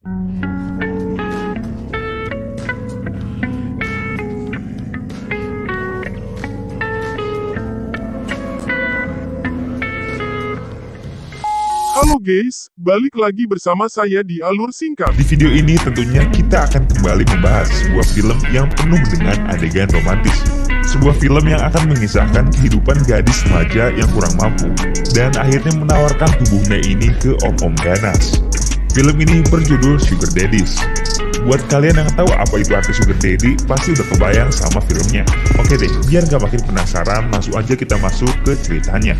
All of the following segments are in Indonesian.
Halo guys, balik lagi bersama saya di Alur Singkat. Di video ini tentunya kita akan kembali membahas sebuah film yang penuh dengan adegan romantis. Sebuah film yang akan mengisahkan kehidupan gadis remaja yang kurang mampu dan akhirnya menawarkan tubuhnya ini ke om-om ganas. Film ini berjudul Sugar Daddies. Buat kalian yang tahu apa itu arti Sugar Daddy, pasti udah kebayang sama filmnya. Oke deh, biar gak makin penasaran, langsung aja kita masuk ke ceritanya.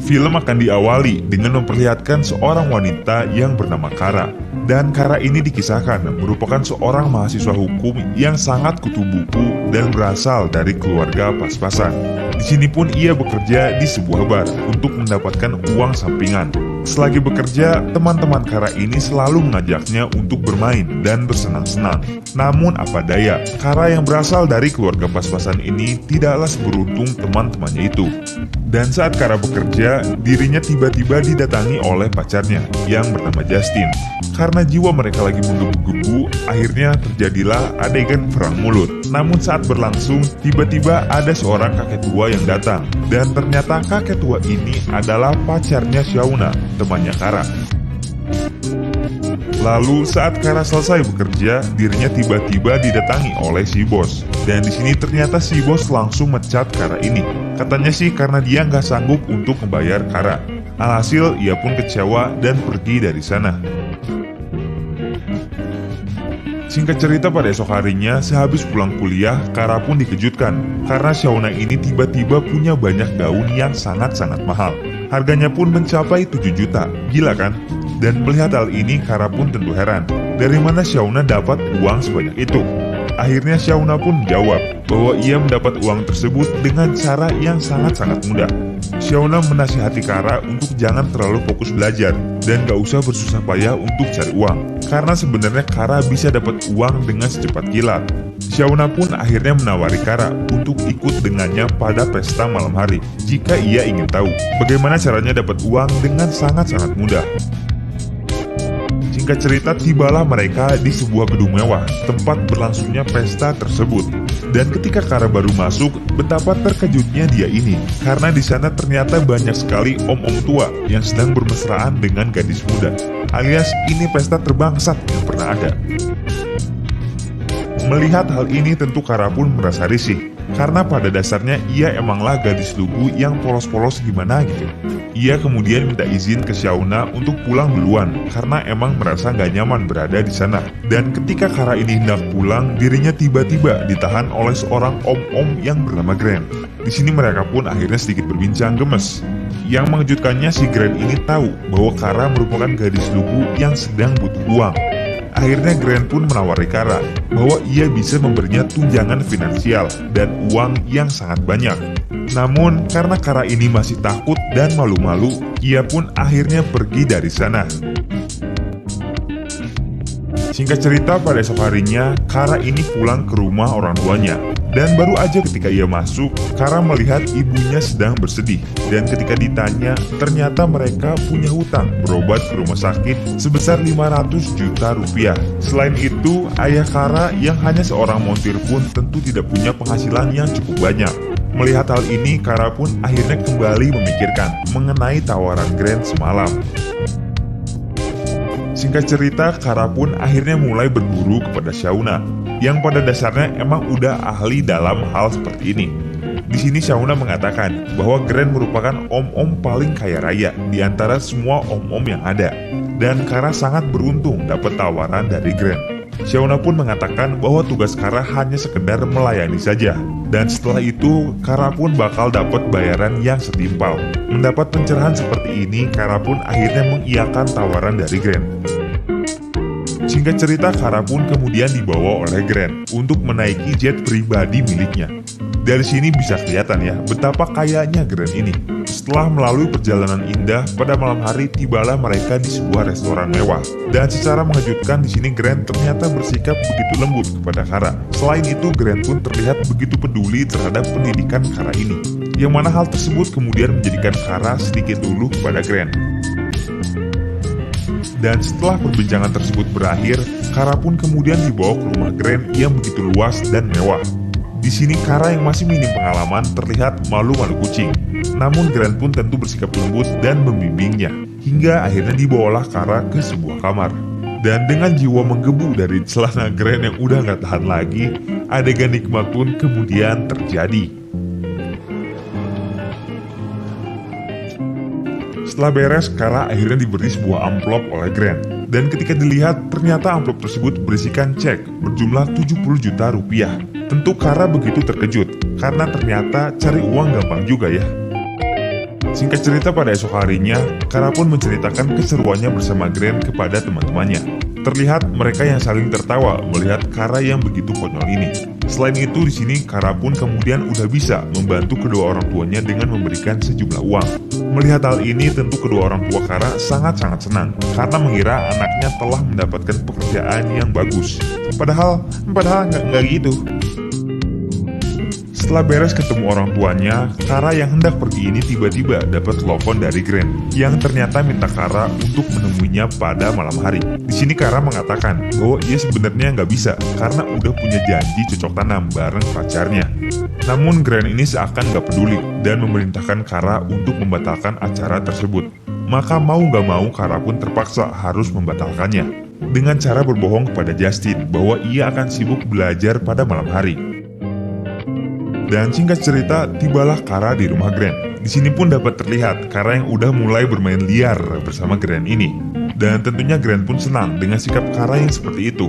Film akan diawali dengan memperlihatkan seorang wanita yang bernama Kara. Dan Kara ini dikisahkan merupakan seorang mahasiswa hukum yang sangat kutu buku dan berasal dari keluarga pas-pasan. Di sini pun ia bekerja di sebuah bar untuk mendapatkan uang sampingan. Selagi bekerja, teman-teman Kara ini selalu mengajaknya untuk bermain dan bersenang-senang. Namun apa daya, Kara yang berasal dari keluarga pas-pasan ini tidaklah seberuntung teman-temannya itu. Dan saat Kara bekerja, dirinya tiba-tiba didatangi oleh pacarnya yang bernama Justin. Karena jiwa mereka lagi menggebu-gebu, akhirnya terjadilah adegan perang mulut. Namun saat berlangsung, tiba-tiba ada seorang kakek tua yang datang. Dan ternyata kakek tua ini adalah pacarnya Shauna, temannya Kara. Lalu saat Kara selesai bekerja, dirinya tiba-tiba didatangi oleh si bos. Dan di sini ternyata si bos langsung mecat Kara ini. Katanya sih karena dia nggak sanggup untuk membayar Kara. Alhasil ia pun kecewa dan pergi dari sana. Singkat cerita, pada esok harinya, sehabis pulang kuliah, Kara pun dikejutkan karena Shauna ini tiba-tiba punya banyak gaun yang sangat-sangat mahal. Harganya pun mencapai 7 juta, gila kan? Dan melihat hal ini, Kara pun tentu heran, dari mana Shauna dapat uang sebanyak itu? Akhirnya Shauna pun menjawab bahwa ia mendapat uang tersebut dengan cara yang sangat-sangat mudah. Shauna menasihati Kara untuk jangan terlalu fokus belajar dan gak usah bersusah payah untuk cari uang, karena sebenarnya Kara bisa dapat uang dengan secepat kilat. Shauna pun akhirnya menawari Kara untuk ikut dengannya pada pesta malam hari jika ia ingin tahu bagaimana caranya dapat uang dengan sangat-sangat mudah. Singkat cerita, tibalah mereka di sebuah gedung mewah tempat berlangsungnya pesta tersebut. Dan ketika Kara baru masuk, betapa terkejutnya dia ini karena di sana ternyata banyak sekali om-om tua yang sedang bermesraan dengan gadis muda. Alias ini pesta terbangsat yang pernah ada. Melihat hal ini tentu Kara pun merasa risih, karena pada dasarnya ia emanglah gadis lugu yang polos-polos gimana gitu. Ia kemudian minta izin ke Shauna untuk pulang duluan karena emang merasa gak nyaman berada di sana. Dan ketika Kara ini hendak pulang, dirinya tiba-tiba ditahan oleh seorang om-om yang bernama Grant. Di sini mereka pun akhirnya sedikit berbincang gemes. Yang mengejutkannya, si Grant ini tahu bahwa Kara merupakan gadis lugu yang sedang butuh uang. Akhirnya Grant pun menawari Kara bahwa ia bisa memberinya tunjangan finansial dan uang yang sangat banyak. Namun karena Kara ini masih takut dan malu-malu, ia pun akhirnya pergi dari sana. Singkat cerita, pada esok harinya Kara ini pulang ke rumah orang tuanya. Dan baru aja ketika ia masuk, Kara melihat ibunya sedang bersedih. Dan ketika ditanya, ternyata mereka punya hutang berobat ke rumah sakit sebesar 500 juta rupiah. Selain itu, ayah Kara yang hanya seorang montir pun tentu tidak punya penghasilan yang cukup banyak. Melihat hal ini, Kara pun akhirnya kembali memikirkan mengenai tawaran Grant semalam. Singkat cerita, Kara pun akhirnya mulai berburu kepada Shauna, yang pada dasarnya emang udah ahli dalam hal seperti ini. Di sini Shauna mengatakan bahwa Grant merupakan om-om paling kaya raya di antara semua om-om yang ada, dan Kara sangat beruntung dapat tawaran dari Grant. Shauna pun mengatakan bahwa tugas Kara hanya sekedar melayani saja, dan setelah itu Kara pun bakal dapat bayaran yang setimpal. Mendapat pencerahan seperti ini, Kara pun akhirnya mengiyakan tawaran dari Grant. Singkat cerita, Kara pun kemudian dibawa oleh Grant untuk menaiki jet pribadi miliknya. Dari sini bisa kelihatan ya betapa kayanya Grant ini. Setelah melalui perjalanan indah, pada malam hari tibalah mereka di sebuah restoran mewah. Dan secara mengejutkan, di sini Grant ternyata bersikap begitu lembut kepada Kara. Selain itu, Grant pun terlihat begitu peduli terhadap pendidikan Kara ini. yang mana hal tersebut kemudian menjadikan Kara sedikit luluh kepada Grand. Dan setelah perbincangan tersebut berakhir, Kara pun kemudian dibawa ke rumah Grand yang begitu luas dan mewah. Di sini Kara yang masih minim pengalaman terlihat malu-malu kucing. Namun Grand pun tentu bersikap lembut dan membimbingnya, hingga akhirnya dibawalah Kara ke sebuah kamar. Dan dengan jiwa menggebu dari celana Grand yang udah gak tahan lagi, adegan nikmat pun kemudian terjadi. Setelah beres, Kara akhirnya diberi sebuah amplop oleh Grand. Dan ketika dilihat, ternyata amplop tersebut berisikan cek berjumlah 70 juta rupiah. Tentu Kara begitu terkejut, karena ternyata cari uang gampang juga ya. Singkat cerita, pada esok harinya, Kara pun menceritakan keseruannya bersama Grand kepada teman-temannya. Terlihat mereka yang saling tertawa melihat Kara yang begitu konyol ini. Selain itu, di sini Kara pun kemudian udah bisa membantu kedua orang tuanya dengan memberikan sejumlah uang. Melihat hal ini, tentu kedua orang tua Kara sangat-sangat senang karena mengira anaknya telah mendapatkan pekerjaan yang bagus. Padahal nggak gitu. Setelah beres ketemu orang tuanya, Kara yang hendak pergi ini tiba-tiba dapat telepon dari Grand yang ternyata minta Kara untuk menemuinya pada malam hari. Di sini Kara mengatakan bahwa ia sebenarnya nggak bisa karena udah punya janji cocok tanam bareng pacarnya. Namun Grand ini seakan nggak peduli dan memerintahkan Kara untuk membatalkan acara tersebut. Maka mau nggak mau Kara pun terpaksa harus membatalkannya dengan cara berbohong kepada Justin bahwa ia akan sibuk belajar pada malam hari. Dan singkat cerita, tibalah Kara di rumah Grand. Di sini pun dapat terlihat Kara yang udah mulai bermain liar bersama Grand ini. Dan tentunya Grand pun senang dengan sikap Kara yang seperti itu.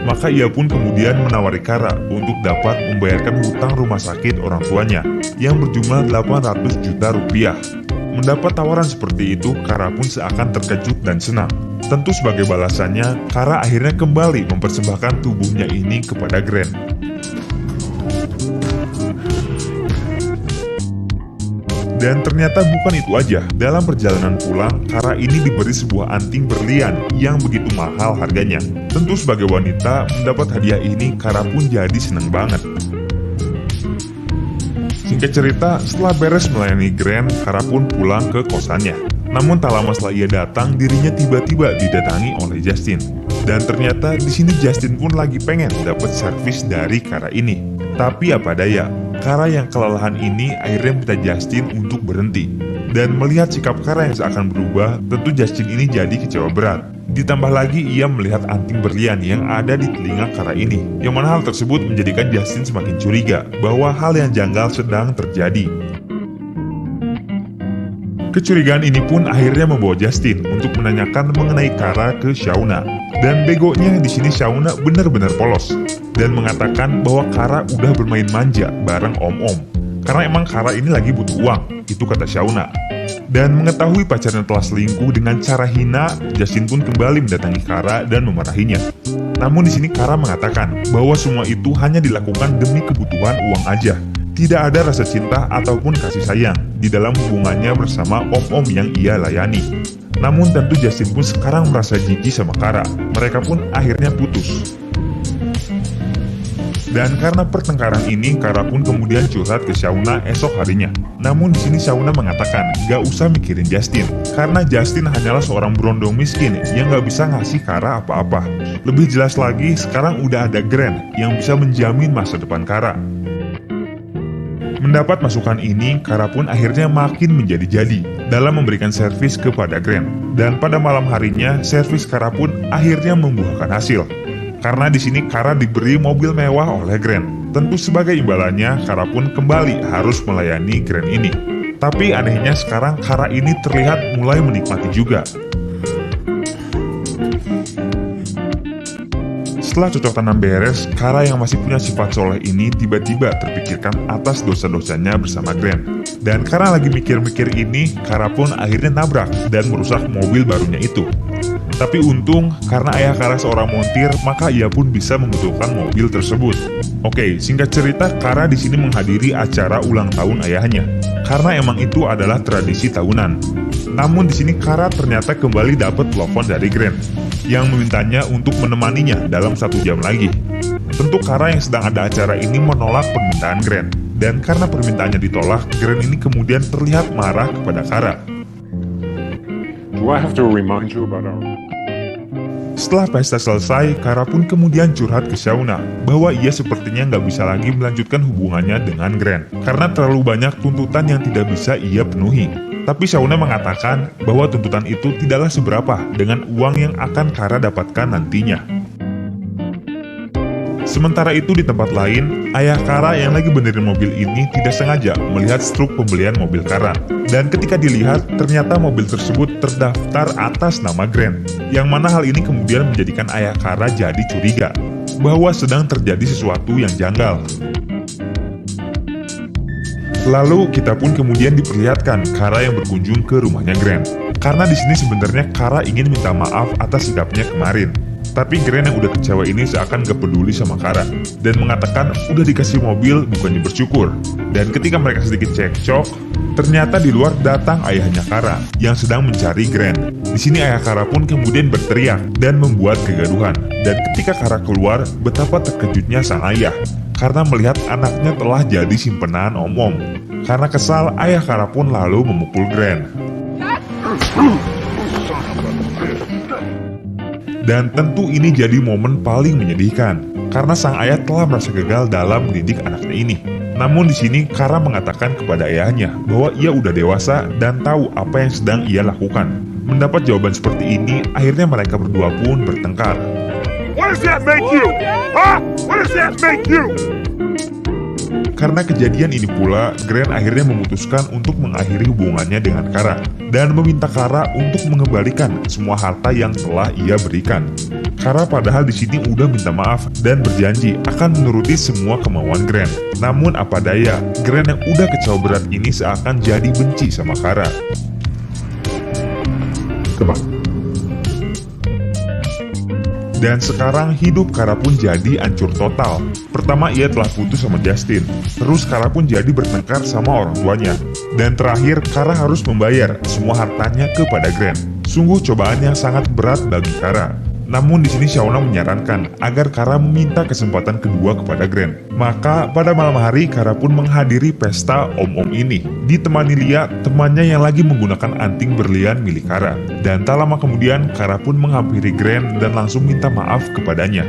Maka ia pun kemudian menawari Kara untuk dapat membayarkan hutang rumah sakit orang tuanya yang berjumlah 800 juta rupiah. Mendapat tawaran seperti itu, Kara pun seakan terkejut dan senang. Tentu sebagai balasannya, Kara akhirnya kembali mempersembahkan tubuhnya ini kepada Grand. Dan ternyata bukan itu aja, dalam perjalanan pulang, Kara ini diberi sebuah anting berlian yang begitu mahal harganya. Tentu sebagai wanita, mendapat hadiah ini Kara pun jadi senang banget. Singkat cerita, setelah beres melayani Grand, Kara pun pulang ke kosannya. Namun tak lama setelah ia datang, dirinya tiba-tiba didatangi oleh Justin. Dan ternyata di sini Justin pun lagi pengen dapat servis dari Kara ini. Tapi apa daya, Kara yang kelelahan ini akhirnya minta Justin untuk berhenti. Dan melihat sikap Kara yang seakan berubah, tentu Justin ini jadi kecewa berat. Ditambah lagi ia melihat anting berlian yang ada di telinga Kara ini, yang mana hal tersebut menjadikan Justin semakin curiga bahwa hal yang janggal sedang terjadi. Kecurigaan ini pun akhirnya membawa Justin untuk menanyakan mengenai Kara ke Shauna. Dan begonya di sini Shauna benar-benar polos dan mengatakan bahwa Kara udah bermain manja bareng Om-Om. Karena emang Kara ini lagi butuh uang, itu kata Shauna. Dan mengetahui pacarnya telah selingkuh dengan cara hina, Justin pun kembali mendatangi Kara dan memarahinya. Namun di sini Kara mengatakan bahwa semua itu hanya dilakukan demi kebutuhan uang aja. Tidak ada rasa cinta ataupun kasih sayang di dalam hubungannya bersama Om-Om yang ia layani. Namun tentu Justin pun sekarang merasa jijik sama Kara. Mereka pun akhirnya putus. Dan karena pertengkaran ini, Kara pun kemudian curhat ke Shauna esok harinya. Namun di sini Shauna mengatakan gak usah mikirin Justin, karena Justin hanyalah seorang berondong miskin yang gak bisa ngasih Kara apa-apa. Lebih jelas lagi, sekarang udah ada Grand yang bisa menjamin masa depan Kara. Mendapat masukan ini, Kara pun akhirnya makin menjadi-jadi dalam memberikan servis kepada Grand. Dan pada malam harinya, servis Kara pun akhirnya membuahkan hasil. Karena di sini Kara diberi mobil mewah oleh Grand. Tentu sebagai imbalannya, Kara pun kembali harus melayani Grand ini. Tapi anehnya sekarang Kara ini terlihat mulai menikmati juga. Setelah cocok tanam beres, Kara yang masih punya sifat soleh ini tiba-tiba terpikirkan atas dosa-dosanya bersama Grand. Dan karena lagi mikir-mikir ini, Kara pun akhirnya nabrak dan merusak mobil barunya itu. Tapi untung, karena ayah Kara seorang montir, maka ia pun bisa membutuhkan mobil tersebut. Oke, singkat cerita, Kara di sini menghadiri acara ulang tahun ayahnya. Karena emang itu adalah tradisi tahunan. Namun di sini Kara ternyata kembali dapat telepon dari Grand yang memintanya untuk menemaninya dalam 1 jam lagi. Tentu Kara yang sedang ada acara ini menolak permintaan Grand Dan karena permintaannya ditolak, Gren ini kemudian terlihat marah kepada Kara. Do I have to remind you about our... Setelah pesta selesai, Kara pun kemudian curhat ke Shauna bahwa ia sepertinya nggak bisa lagi melanjutkan hubungannya dengan Gren karena terlalu banyak tuntutan yang tidak bisa ia penuhi. Tapi Shauna mengatakan bahwa tuntutan itu tidaklah seberapa dengan uang yang akan Kara dapatkan nantinya. Sementara itu di tempat lain, ayah Kara yang lagi benerin mobil ini tidak sengaja melihat struk pembelian mobil Kara. Dan ketika dilihat, ternyata mobil tersebut terdaftar atas nama Gren. Yang mana hal ini kemudian menjadikan ayah Kara jadi curiga bahwa sedang terjadi sesuatu yang janggal. Lalu kita pun kemudian diperlihatkan Kara yang berkunjung ke rumahnya Gren. Karena di sini sebenarnya Kara ingin minta maaf atas sikapnya kemarin. Tapi Gren yang udah kecewa ini seakan gak peduli sama Kara dan mengatakan udah dikasih mobil bukannya bersyukur. Dan ketika mereka sedikit cekcok, ternyata di luar datang ayahnya Kara yang sedang mencari Gren. Di sini ayah Kara pun kemudian berteriak dan membuat kegaduhan. Dan ketika Kara keluar, betapa terkejutnya sang ayah karena melihat anaknya telah jadi simpenan om-om. Karena kesal, ayah Kara pun lalu memukul Gren. Dan tentu ini jadi momen paling menyedihkan karena sang ayah telah merasa gagal dalam mendidik anaknya ini. Namun di sini Kara mengatakan kepada ayahnya bahwa ia udah dewasa dan tahu apa yang sedang ia lakukan. Mendapat jawaban seperti ini, akhirnya mereka berdua pun bertengkar. What does that make you? Huh? What does that make you? Karena kejadian ini pula, Gren akhirnya memutuskan untuk mengakhiri hubungannya dengan Kara dan meminta Kara untuk mengembalikan semua harta yang telah ia berikan. Kara padahal di sini udah minta maaf dan berjanji akan menuruti semua kemauan Gren. Namun apa daya, Gren yang udah kecewa berat ini seakan jadi benci sama Kara. Dan sekarang hidup Kara pun jadi hancur total. Pertama ia telah putus sama Justin, terus Kara pun jadi bertengkar sama orang tuanya. Dan terakhir Kara harus membayar semua hartanya kepada Gren. Sungguh cobaan yang sangat berat bagi Kara. Namun di sini Shauna menyarankan agar Kara meminta kesempatan kedua kepada Gren. Maka pada malam hari Kara pun menghadiri pesta om-om ini, ditemani Lia, temannya yang lagi menggunakan anting berlian milik Kara. Dan tak lama kemudian Kara pun menghampiri Gren dan langsung minta maaf kepadanya.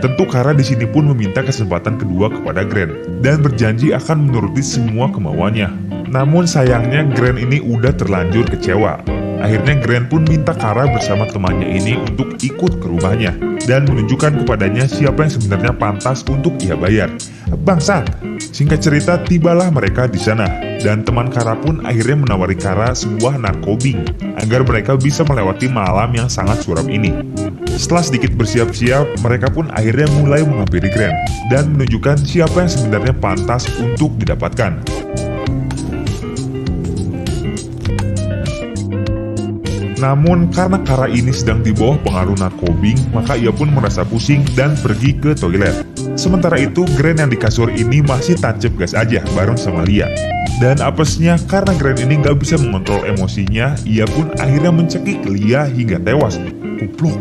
Tentu Kara di sini pun meminta kesempatan kedua kepada Gren dan berjanji akan menuruti semua kemauannya. Namun sayangnya Gren ini udah terlanjur kecewa. Akhirnya Gren pun minta Kara bersama temannya ini untuk ikut ke rumahnya dan menunjukkan kepadanya siapa yang sebenarnya pantas untuk ia bayar. Bangsat! Singkat cerita, tibalah mereka di sana dan teman Kara pun akhirnya menawari Kara sebuah narkobing agar mereka bisa melewati malam yang sangat suram ini. Setelah sedikit bersiap-siap, mereka pun akhirnya mulai menghampiri Gren dan menunjukkan siapa yang sebenarnya pantas untuk didapatkan. Namun karena Kara ini sedang di bawah pengaruh narkobing, maka ia pun merasa pusing dan pergi ke toilet. Sementara itu Gren yang di kasur ini masih tancap gas aja bareng sama Lia. Dan apesnya karena Gren ini gak bisa mengontrol emosinya, ia pun akhirnya mencekik Lia hingga tewas. Kupluk.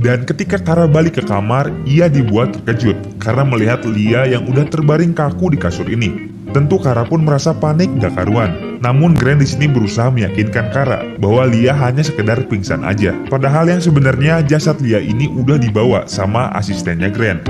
Dan ketika Kara balik ke kamar, ia dibuat terkejut karena melihat Lia yang udah terbaring kaku di kasur ini. Tentu Kara pun merasa panik gak karuan. Namun Gren di sini berusaha meyakinkan Kara bahwa Lia hanya sekedar pingsan aja. Padahal yang sebenarnya jasad Lia ini udah dibawa sama asistennya Gren.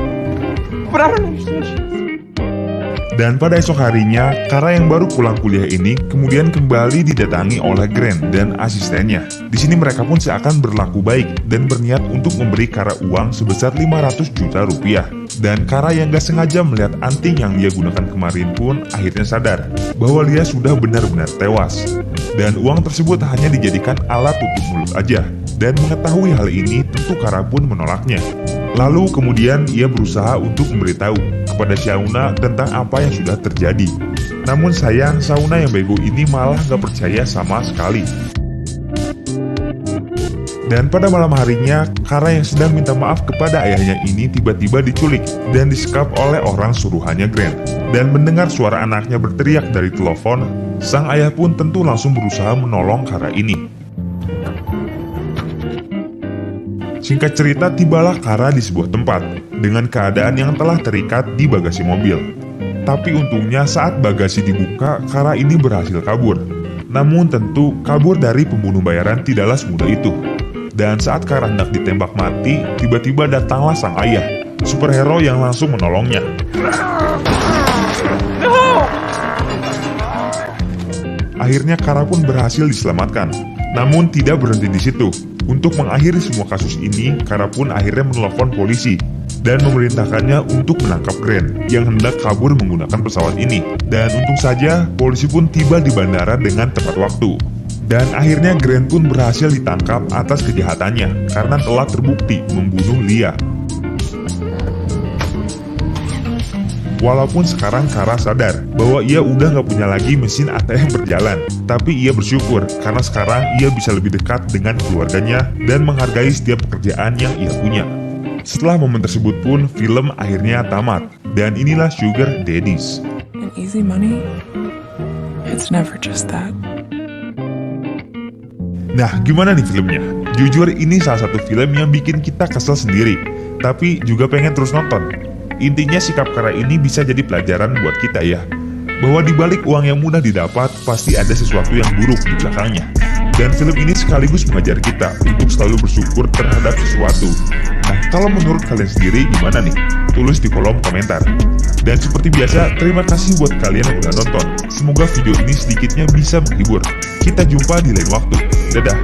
Dan pada esok harinya, Kara yang baru pulang kuliah ini kemudian kembali didatangi oleh Gren dan asistennya. Di sini mereka pun seakan berlaku baik dan berniat untuk memberi Kara uang sebesar 500 juta rupiah. Dan Kara yang gak sengaja melihat anting yang dia gunakan kemarin pun akhirnya sadar bahwa Lia sudah benar-benar tewas. Dan uang tersebut hanya dijadikan alat tutup mulut aja. Dan mengetahui hal ini, tentu Kara pun menolaknya. Lalu kemudian ia berusaha untuk memberitahu kepada Shauna tentang apa yang sudah terjadi. Namun sayang, Shauna yang bego ini malah gak percaya sama sekali. Dan pada malam harinya, Kara yang sedang minta maaf kepada ayahnya ini tiba-tiba diculik dan disekap oleh orang suruhannya Gren. Dan mendengar suara anaknya berteriak dari telepon, sang ayah pun tentu langsung berusaha menolong Kara ini. Singkat cerita, tibalah Kara di sebuah tempat dengan keadaan yang telah terikat di bagasi mobil. Tapi untungnya saat bagasi dibuka, Kara ini berhasil kabur. Namun tentu kabur dari pembunuh bayaran tidaklah semudah itu. Dan saat Kara hendak ditembak mati, tiba-tiba datanglah sang ayah, superhero yang langsung menolongnya. Akhirnya Kara pun berhasil diselamatkan. Namun tidak berhenti di situ. Untuk mengakhiri semua kasus ini, Kara pun akhirnya menelpon polisi dan memerintahkannya untuk menangkap Grant yang hendak kabur menggunakan pesawat ini. Dan untung saja, polisi pun tiba di bandara dengan tepat waktu. Dan akhirnya Grant pun berhasil ditangkap atas kejahatannya karena telah terbukti membunuh Leah. Walaupun sekarang Kara sadar bahwa ia udah gak punya lagi mesin ATM berjalan, tapi ia bersyukur karena sekarang ia bisa lebih dekat dengan keluarganya dan menghargai setiap pekerjaan yang ia punya. Setelah momen tersebut pun, film akhirnya tamat, dan inilah Sugar Daddies. And easy money, it's never just that. Nah, gimana nih filmnya? Jujur ini salah satu film yang bikin kita kesel sendiri, tapi juga pengen terus nonton. Intinya sikap Kara ini bisa jadi pelajaran buat kita ya, bahwa dibalik uang yang mudah didapat, pasti ada sesuatu yang buruk di belakangnya. Dan film ini sekaligus mengajar kita untuk selalu bersyukur terhadap sesuatu. Nah, kalau menurut kalian sendiri gimana nih? Tulis di kolom komentar. Dan seperti biasa, terima kasih buat kalian yang udah nonton. Semoga video ini sedikitnya bisa menghibur. Kita jumpa di lain waktu. Dadah!